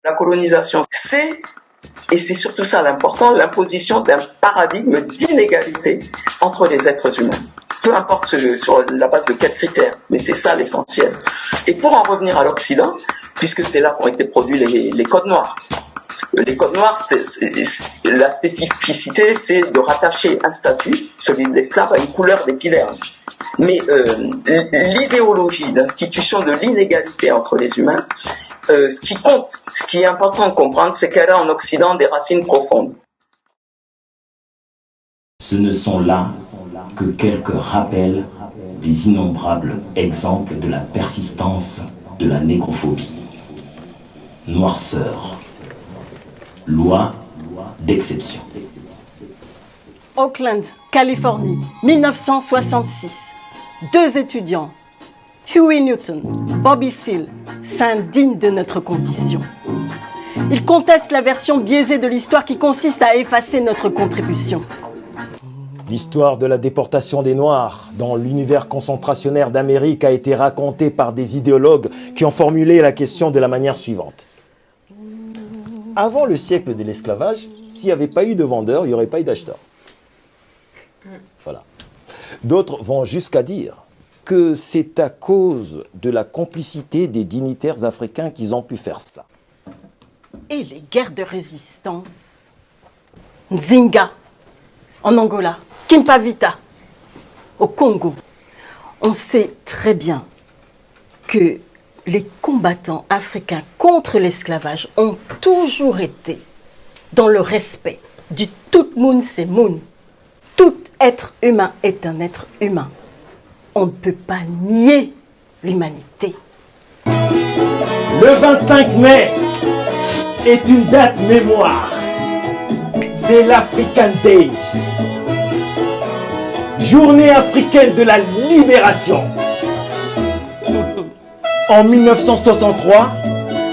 La colonisation, et c'est surtout ça l'important, l'imposition d'un paradigme d'inégalité entre les êtres humains. Peu importe sur la base de quels critères, mais c'est ça l'essentiel. Et pour en revenir à l'Occident, puisque c'est là qu'ont été produits les codes noirs. Les codes noirs, la spécificité, c'est de rattacher un statut, celui de l'esclave, à une couleur d'épiderme. Mais l'idéologie d'institution de l'inégalité entre les humains, ce qui compte, ce qui est important de comprendre, c'est qu'elle a en Occident des racines profondes. Ce ne sont là que quelques rappels des innombrables exemples de la persistance de la négrophobie. Noirceur. Loi d'exception. Oakland, Californie, 1966. 2 étudiants, Huey Newton, Bobby Seale, s'indignent de notre condition. Ils contestent la version biaisée de l'histoire qui consiste à effacer notre contribution. L'histoire de la déportation des Noirs dans l'univers concentrationnaire d'Amérique a été racontée par des idéologues qui ont formulé la question de la manière suivante. Avant le siècle de l'esclavage, s'il n'y avait pas eu de vendeurs, il n'y aurait pas eu d'acheteurs. Voilà. D'autres vont jusqu'à dire que c'est à cause de la complicité des dignitaires africains qu'ils ont pu faire ça. Et les guerres de résistance. Nzinga, en Angola, Kimpavita, au Congo. On sait très bien que les combattants africains contre l'esclavage ont toujours été dans le respect du tout moun c'est moun. Tout être humain est un être humain. On ne peut pas nier l'humanité. Le 25 mai est une date mémoire. C'est l'African Day. Journée africaine de la libération. En 1963,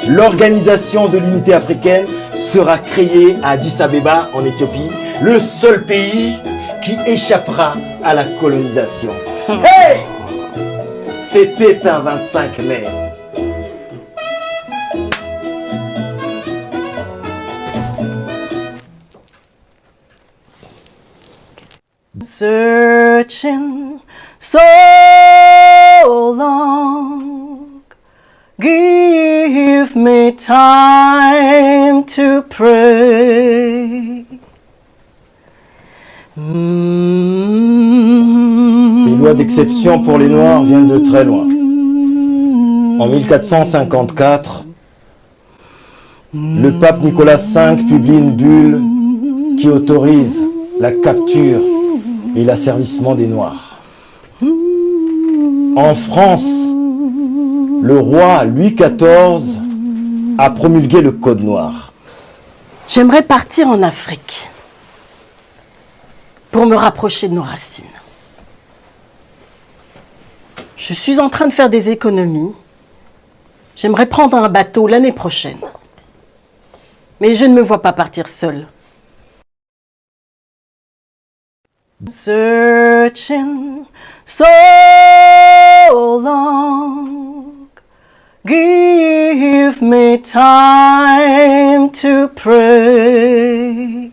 l'Organisation de l'Unité africaine sera créée à Addis Abeba, en Éthiopie, le seul pays qui échappera à la colonisation. Hey! C'était un 25 mai. Searching so long, give me time to pray. Ces lois d'exception pour les Noirs viennent de très loin. En 1454, le pape Nicolas V publie une bulle qui autorise la capture et l'asservissement des Noirs. En France, le roi Louis XIV a promulgué le Code noir. J'aimerais partir en Afrique pour me rapprocher de nos racines. Je suis en train de faire des économies. J'aimerais prendre un bateau l'année prochaine. Mais je ne me vois pas partir seule. Searching so long, give me time to pray.